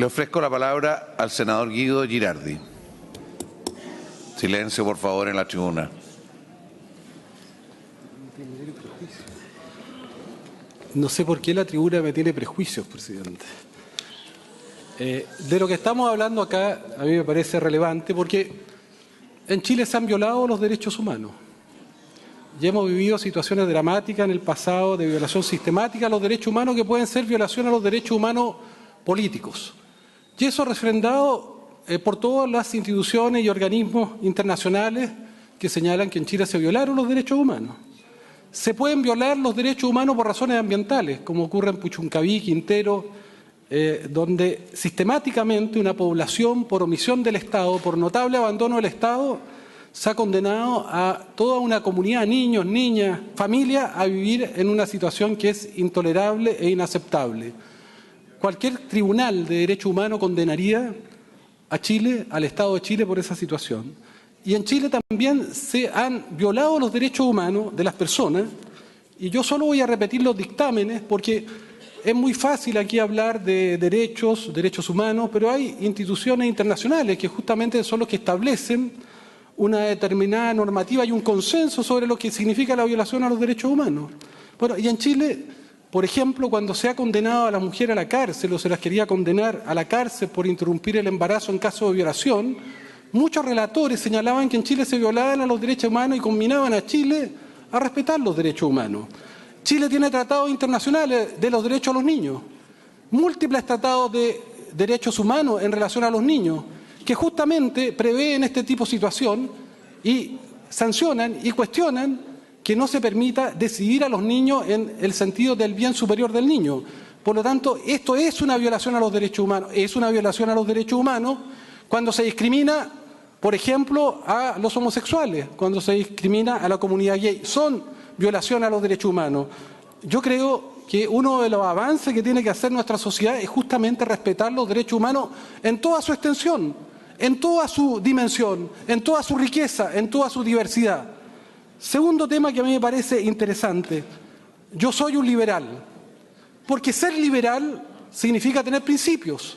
Le ofrezco la palabra al senador Guido Girardi. Silencio, por favor, en la tribuna. No sé por qué la tribuna me tiene prejuicios, presidente. De lo que estamos hablando acá, a mí me parece relevante porque en Chile se han violado los derechos humanos. Ya hemos vivido situaciones dramáticas en el pasado de violación sistemática a los derechos humanos que pueden ser violación a los derechos humanos políticos. Y eso refrendado por todas las instituciones y organismos internacionales que señalan que en Chile se violaron los derechos humanos. Se pueden violar los derechos humanos por razones ambientales, como ocurre en Puchuncaví, Quintero, donde sistemáticamente una población, por omisión del Estado, por notable abandono del Estado, se ha condenado a toda una comunidad, niños, niñas, familias, a vivir en una situación que es intolerable e inaceptable. Cualquier tribunal de derechos humanos condenaría a Chile, al Estado de Chile, por esa situación. Y en Chile también se han violado los derechos humanos de las personas, y yo solo voy a repetir los dictámenes porque es muy fácil aquí hablar de derechos humanos, pero hay instituciones internacionales que justamente son los que establecen una determinada normativa y un consenso sobre lo que significa la violación a los derechos humanos. Bueno, y en Chile, por ejemplo, cuando se ha condenado a la mujer a la cárcel o se las quería condenar a la cárcel por interrumpir el embarazo en caso de violación, muchos relatores señalaban que en Chile se violaban a los derechos humanos y combinaban a Chile a respetar los derechos humanos. Chile tiene tratados internacionales de los derechos a los niños, múltiples tratados de derechos humanos en relación a los niños, que justamente prevén este tipo de situación y sancionan y cuestionan que no se permita decidir a los niños en el sentido del bien superior del niño. Por lo tanto, esto es una violación a los derechos humanos, es una violación a los derechos humanos cuando se discrimina, por ejemplo, a los homosexuales, cuando se discrimina a la comunidad gay, son violación a los derechos humanos. Yo creo que uno de los avances que tiene que hacer nuestra sociedad es justamente respetar los derechos humanos en toda su extensión, en toda su dimensión, en toda su riqueza, en toda su diversidad. Segundo tema que a mí me parece interesante. Yo soy un liberal, porque ser liberal significa tener principios,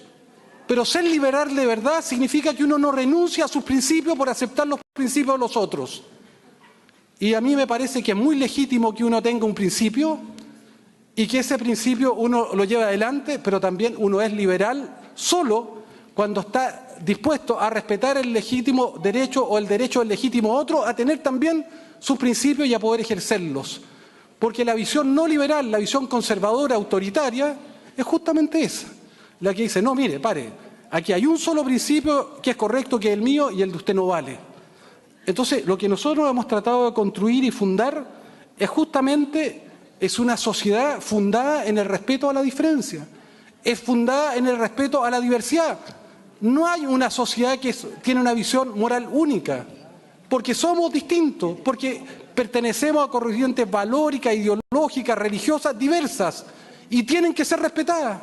pero ser liberal de verdad significa que uno no renuncia a sus principios por aceptar los principios de los otros. Y a mí me parece que es muy legítimo que uno tenga un principio y que ese principio uno lo lleve adelante, pero también uno es liberal solo cuando está dispuesto a respetar el legítimo derecho o el derecho del legítimo otro a tener también sus principios y a poder ejercerlos. Porque la visión no liberal, la visión conservadora, autoritaria, es justamente esa. La que dice, no, mire, pare, aquí hay un solo principio que es correcto, que es el mío, y el de usted no vale. Entonces, lo que nosotros hemos tratado de construir y fundar es justamente una sociedad fundada en el respeto a la diferencia, es fundada en el respeto a la diversidad. No hay una sociedad que tiene una visión moral única, porque somos distintos, porque pertenecemos a corrientes valóricas, ideológicas, religiosas, diversas, y tienen que ser respetadas.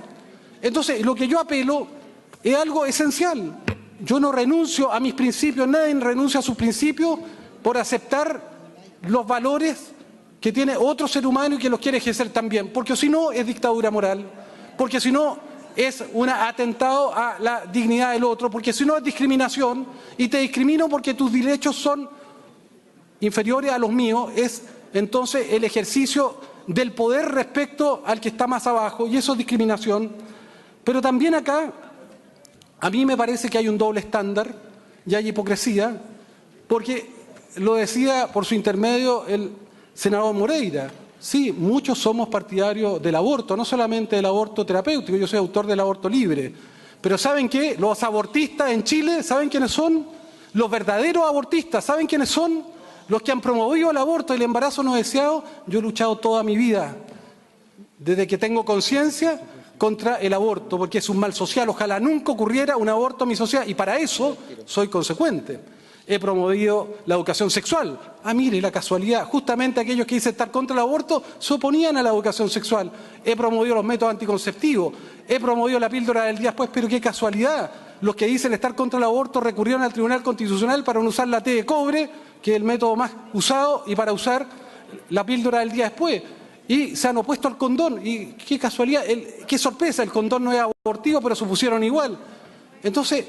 Entonces, lo que yo apelo es algo esencial. Yo no renuncio a mis principios, nadie renuncia a sus principios por aceptar los valores que tiene otro ser humano y que los quiere ejercer también, porque si no es dictadura moral, porque si no es un atentado a la dignidad del otro, porque si no es discriminación, y te discrimino porque tus derechos son inferiores a los míos, es entonces el ejercicio del poder respecto al que está más abajo, y eso es discriminación. Pero también acá a mí me parece que hay un doble estándar y hay hipocresía, porque lo decía por su intermedio el senador Moreira. Sí, muchos somos partidarios del aborto, no solamente del aborto terapéutico, yo soy autor del aborto libre. Pero ¿saben qué? Los abortistas en Chile, ¿saben quiénes son? Los verdaderos abortistas, ¿saben quiénes son? Los que han promovido el aborto y el embarazo no deseado. Yo he luchado toda mi vida, desde que tengo conciencia, contra el aborto, porque es un mal social. Ojalá nunca ocurriera un aborto en mi sociedad, y para eso soy consecuente. He promovido la educación sexual. Ah, mire, la casualidad, justamente aquellos que dicen estar contra el aborto se oponían a la educación sexual. He promovido los métodos anticonceptivos, he promovido la píldora del día después, pero qué casualidad. Los que dicen estar contra el aborto recurrieron al Tribunal Constitucional para no usar la T de cobre, que es el método más usado, y para usar la píldora del día después. y se han opuesto al condón. Y qué casualidad, qué sorpresa, el condón no es abortivo, pero se pusieron igual. Entonces,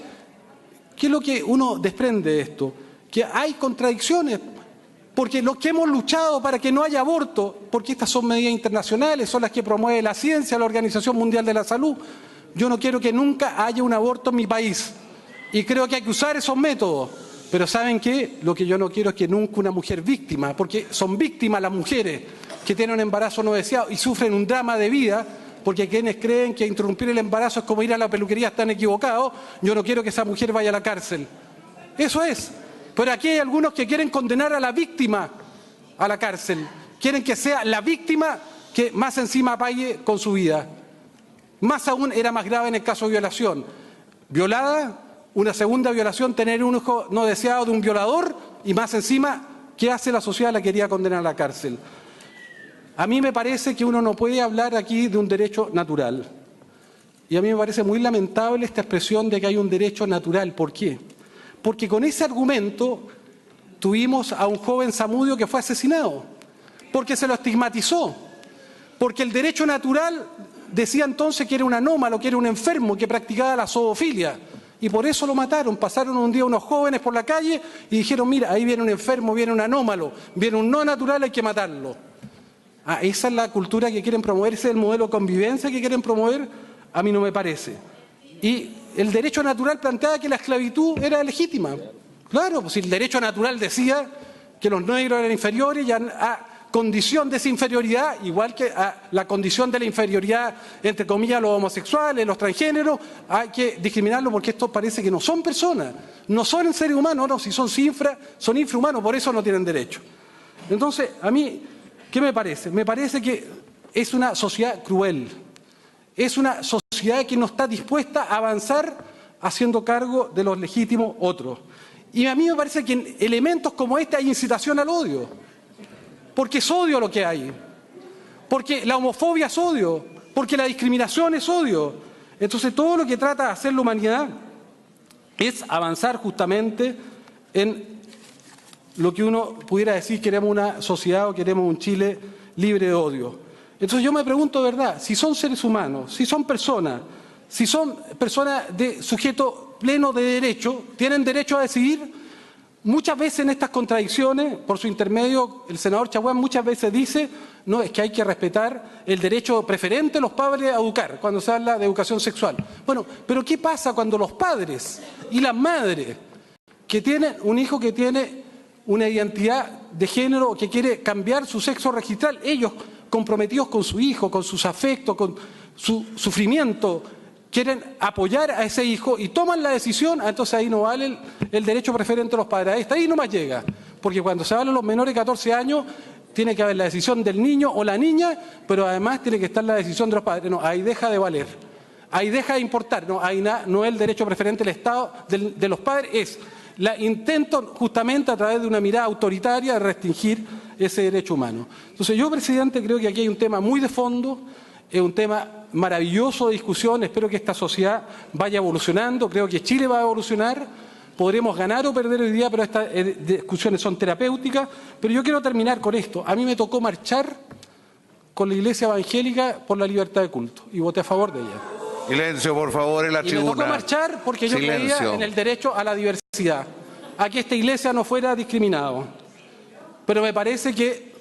¿qué es lo que uno desprende de esto? Que hay contradicciones, porque los que hemos luchado para que no haya aborto, porque estas son medidas internacionales, son las que promueve la ciencia, la Organización Mundial de la Salud. Yo no quiero que nunca haya un aborto en mi país, y creo que hay que usar esos métodos. Pero ¿saben qué? Lo que yo no quiero es que nunca una mujer víctima, porque son víctimas las mujeres que tienen un embarazo no deseado y sufren un drama de vida, porque quienes creen que interrumpir el embarazo es como ir a la peluquería están equivocados. Yo no quiero que esa mujer vaya a la cárcel. Eso es. Pero aquí hay algunos que quieren condenar a la víctima a la cárcel. Quieren que sea la víctima que más encima pague con su vida. Más aún era más grave en el caso de violación. Violada, una segunda violación, tener un hijo no deseado de un violador y más encima, ¿qué hace la sociedad? La quería condenar a la cárcel. A mí me parece que uno no puede hablar aquí de un derecho natural. Y a mí me parece muy lamentable esta expresión de que hay un derecho natural. ¿Por qué? Porque con ese argumento tuvimos a un joven zamudio que fue asesinado, porque se lo estigmatizó, porque el derecho natural decía entonces que era un anómalo, que era un enfermo, que practicaba la zoofilia, y por eso lo mataron. Pasaron un día unos jóvenes por la calle y dijeron, mira, ahí viene un enfermo, viene un anómalo, viene un no natural, hay que matarlo. Esa es la cultura que quieren promover, ese es el modelo de convivencia que quieren promover. A mí no me parece. Y el derecho natural planteaba que la esclavitud era legítima. Claro, pues si el derecho natural decía que los negros eran inferiores, ya a condición de esa inferioridad, igual que a la condición de la inferioridad, entre comillas, los homosexuales, los transgéneros, hay que discriminarlos porque estos parece que no son personas, no son seres humanos, no, si son son infrahumanos, por eso no tienen derecho. Entonces, a mí, ¿qué me parece? Me parece que es una sociedad cruel. Es una sociedad que no está dispuesta a avanzar haciendo cargo de los legítimos otros. Y a mí me parece que en elementos como este hay incitación al odio. Porque es odio lo que hay. Porque la homofobia es odio. Porque la discriminación es odio. Entonces todo lo que trata de hacer la humanidad es avanzar justamente en lo que uno pudiera decir, queremos una sociedad o queremos un Chile libre de odio. Entonces yo me pregunto, ¿verdad? Si son seres humanos, si son personas de sujeto pleno de derecho, ¿tienen derecho a decidir? Muchas veces en estas contradicciones, por su intermedio, el senador Chaguán muchas veces dice, no, es que hay que respetar el derecho preferente de los padres a educar, cuando se habla de educación sexual. Bueno, pero ¿qué pasa cuando los padres y las madres que tienen un hijo que tiene una identidad de género, que quiere cambiar su sexo registral, ellos comprometidos con su hijo, con sus afectos, con su sufrimiento, quieren apoyar a ese hijo y toman la decisión, entonces ahí no vale el derecho preferente de los padres. Ahí nomás llega, porque cuando se hablan los menores de 14 años, tiene que haber la decisión del niño o la niña, pero además tiene que estar la decisión de los padres. No, ahí deja de valer, ahí deja de importar, no, ahí no es el derecho preferente del Estado, de los padres, es la intento justamente a través de una mirada autoritaria de restringir ese derecho humano. Entonces yo, presidente, creo que aquí hay un tema muy de fondo, es un tema maravilloso de discusión, espero que esta sociedad vaya evolucionando, creo que Chile va a evolucionar, podremos ganar o perder hoy día, pero estas discusiones son terapéuticas. Pero yo quiero terminar con esto. A mí me tocó marchar con la Iglesia Evangélica por la libertad de culto y voté a favor de ella. Silencio, por favor, en la tribuna. Y me tocó marchar porque yo creía en el derecho a la diversidad, a que esta iglesia no fuera discriminada. Pero me parece que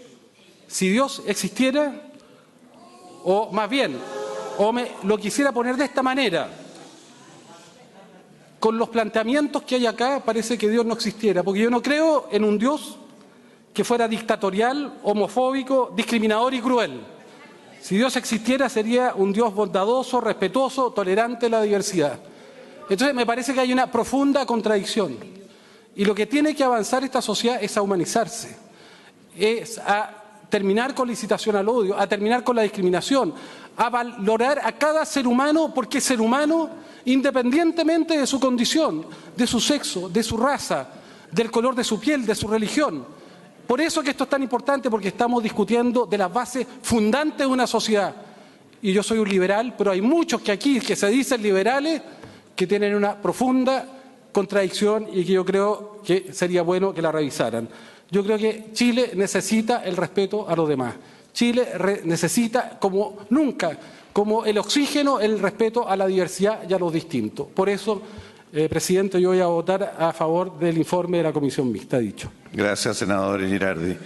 si Dios existiera, o más bien, o me lo quisiera poner de esta manera, con los planteamientos que hay acá, parece que Dios no existiera, porque yo no creo en un Dios que fuera dictatorial, homofóbico, discriminador y cruel. Si Dios existiera, sería un Dios bondadoso, respetuoso, tolerante de la diversidad. Entonces me parece que hay una profunda contradicción. Y lo que tiene que avanzar esta sociedad es a humanizarse, es a terminar con la incitación al odio, a terminar con la discriminación, a valorar a cada ser humano porque es ser humano independientemente de su condición, de su sexo, de su raza, del color de su piel, de su religión. Por eso que esto es tan importante, porque estamos discutiendo de las bases fundantes de una sociedad. Y yo soy un liberal, pero hay muchos que aquí, que se dicen liberales, que tienen una profunda contradicción y que yo creo que sería bueno que la revisaran. Yo creo que Chile necesita el respeto a los demás. Chile necesita como nunca, como el oxígeno, el respeto a la diversidad y a los distintos. Por eso, presidente, yo voy a votar a favor del informe de la Comisión Mixta, dicho. Gracias, senador Girardi.